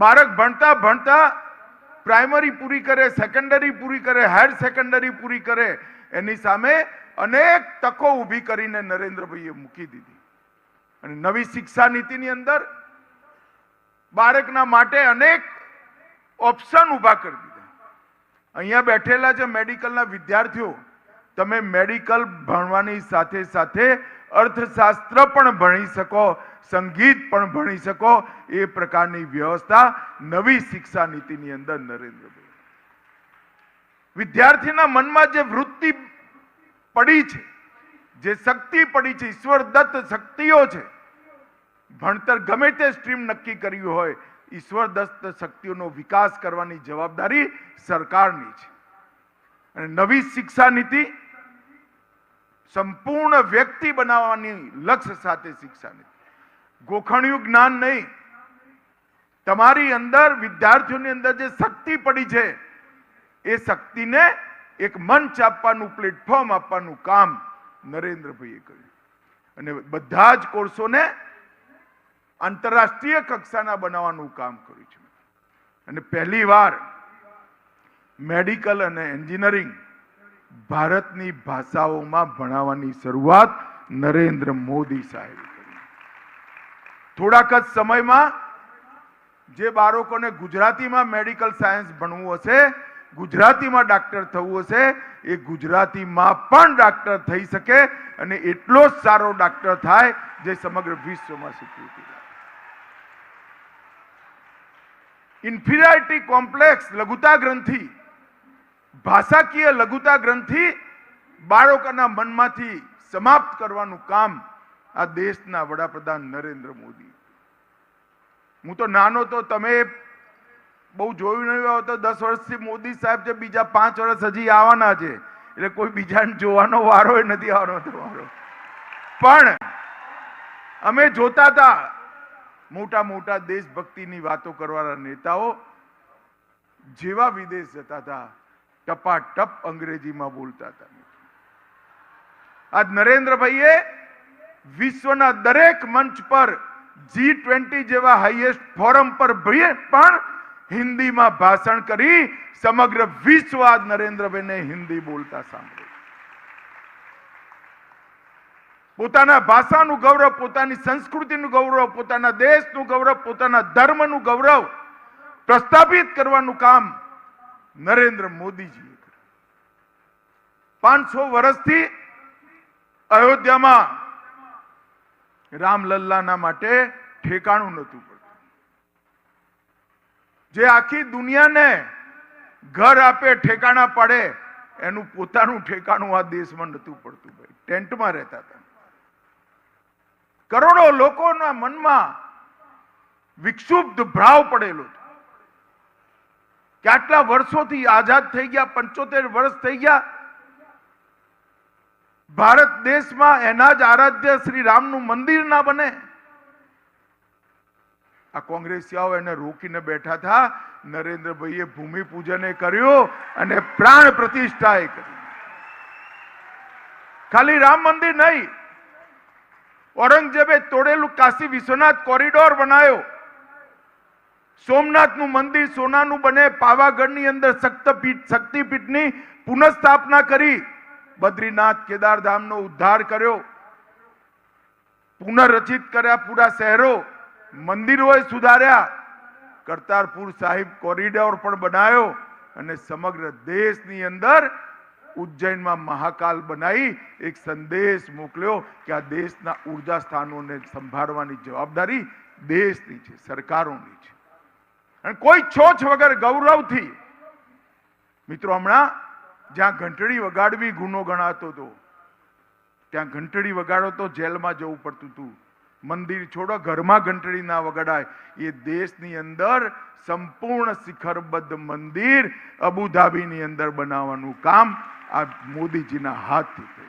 બાળક ભણતા ભણતા પ્રાઇમરી પૂરી કરે, સેકન્ડરી પૂરી કરે, હાયર સેકન્ડરી પૂરી કરે, એની સામે અનેક તકો ઊભી કરીને નરેન્દ્રભાઈએ મૂકી દીધી. અને નવી શિક્ષા નીતિની અંદર બાળકના માટે અનેક ઓપ્શન ઊભા કરી દીધા. અહીંયા બેઠેલા છે મેડિકલના વિદ્યાર્થીઓ, તમે મેડિકલ ભણવાની સાથે સાથે અર્થશાસ્ત્ર પણ ભણી શકો, સંગીત પણ ભણી શકો, એ પ્રકારની વ્યવસ્થા નવી શિક્ષા નીતિની અંદર નરેન્દ્રભાઈ. વિદ્યાર્થીના મનમાં જે વૃત્તિ પડી છે, જે શક્તિ પડી છે, ઈશ્વર દત્ત શક્તિઓ છે, ભણતર ગમે તે સ્ટ્રીમ નક્કી કર્યું હોય, ઈશ્વર દત્ત શક્તિઓનો વિકાસ કરવાની જવાબદારી સરકારની છે. અને નવી શિક્ષા નીતિ સંપૂર્ણ વ્યક્તિ બનાવવાની લક્ષ્ય સાથે શિક્ષા નીતિ. ગોખણિયું જ્ઞાન નહીં, તમારી અંદર વિદ્યાર્થીઓની અંદર જે શક્તિ પડી છે એ શક્તિને એક મંચ આપવાનું, પ્લેટફોર્મ આપવાનું કામ નરેન્દ્રભાઈએ કર્યું. અને બધા જ કોર્સોને આંતરરાષ્ટ્રીય કક્ષાના બનાવવાનું કામ કર્યું છે. અને પહેલીવાર મેડિકલ અને એન્જિનિયરિંગ ભારતની ભાષાઓમાં ભણાવવાની શરૂઆત નરેન્દ્ર મોદી સાહેબે કરી. થોડાક જ સમયમાં જે બાળકોને ગુજરાતીમાં મેડિકલ સાયન્સ ભણવું હશે, ગુજરાતીમાં ડાક્ટર થવું હશે, એ ગુજરાતીમાં પણ ડાક્ટર થઈ શકે અને એટલો જ સારો ડાક્ટર થાય જે સમગ્ર વિશ્વમાં સ્વીકૃતિ લાવે. ઇન્ફિરિયોરિટી કોમ્પ્લેક્સ, લઘુતા ગ્રંથિ, ભાષાકીય લઘુતા ગ્રંથિ બાળકોના મનમાંથી સમાપ્ત કરવાનું કામ આ દેશના વડાપ્રધાન નરેન્દ્ર મોદી. હું તો નાનો તો તમે બહુ જોયું નહીં હોય તો 10 વર્ષથી મોદી સાહેબ છે, બીજા 5 વર્ષ હજી આવવાના છે, એટલે કોઈ બીજાને જોવાનો વારો નથી આવવાનો તમારો. પણ અમે જોતા હતા મોટા મોટા દેશભક્તિની વાતો કરવાના નેતાઓ જેવા વિદેશ જતા હતા ટપાટપ અંગ્રેજીમાં બોલતા હતા. આજ નરેન્દ્રભાઈએ વિશ્વના દરેક મંચ પર G20 જેવા હાઈએસ્ટ ફોરમ પર પણ હિન્દીમાં ભાષણ કરી સમગ્ર વિશ્વ આજ નરેન્દ્રભાઈને હિન્દી બોલતા સાંભળ્યું. પોતાના ભાષાનું ગૌરવ, પોતાની સંસ્કૃતિનું ગૌરવ, પોતાના દેશનું ગૌરવ, પોતાના ધર્મનું ગૌરવ પ્રસ્થાપિત કરવાનું કામ નરેન્દ્ર મોદીજીએ કર્યું. 500 વર્ષથી અયોધ્યામાં રામલલ્લાના માટે ઠેકાણું નહોતું પડતું. જે આખી દુનિયાને ઘર આપે, ઠેકાણા પડે, એનું પોતાનું ઠેકાણું આ દેશમાં નહોતું પડતું. ભાઈ ટેન્ટમાં રહેતા હતા. કરોડો લોકોના મનમાં વિક્ષુબ્ધ ભાવ પડેલો હતો કે આટલા વર્ષોથી આઝાદ થઈ ગયા, 75 વર્ષ થઈ ગયા, ભારત દેશમાં એના જ આરાધ્ય શ્રી રામનું મંદિર ના બને. આ કોંગ્રેસીઓ એને રોકીને બેઠા હતા. નરેન્દ્રભાઈએ ભૂમિ પૂજન કર્યું અને પ્રાણ પ્રતિષ્ઠા કરી. ખાલી રામ મંદિર નહીં, ઔરંગઝેબે તોડેલું કાશી વિશ્વનાથ કોરિડોર બનાવ્યો. સોમનાથનું મંદિર સોનાનું બને, પાવાગઢની અંદર શક્તિપીઠની પુનઃસ્થાપના કરી, બદ્રીનાથ કેદારધામનો ઉદ્ધાર કર્યો, પુનઃરચિત કર્યા પૂરા શહેરો, મંદિરોએ સુધાર્યા, કરતારપુર સાહિબ કોરિડોર પણ બનાવ્યો અને સમગ્ર દેશની અંદર ઉજ્જૈનમાં મહાકાલ બનાવી એક સંદેશ મોકલ્યો કે આ દેશના ઉર્જા સ્થાનોને સંભાળવાની જવાબદારી દેશની છે, સરકારોની છે. અને કોઈ છોછ વગર ગૌરવથી. મિત્રો, હમણાં જ્યાં ઘંટડી વગાડવી ગુનો ગણાતો હતો, ત્યાં ઘંટડી વગાડો તો જેલમાં જવું પડતું હતું. મંદિર છોડો, ઘરમાં ઘંટડી ના વગાડાય. એ દેશની અંદર સંપૂર્ણ શિખરબદ્ધ મંદિર અબુધાબીની અંદર બનાવવાનું કામ આ મોદીજીના હાથથી થયું.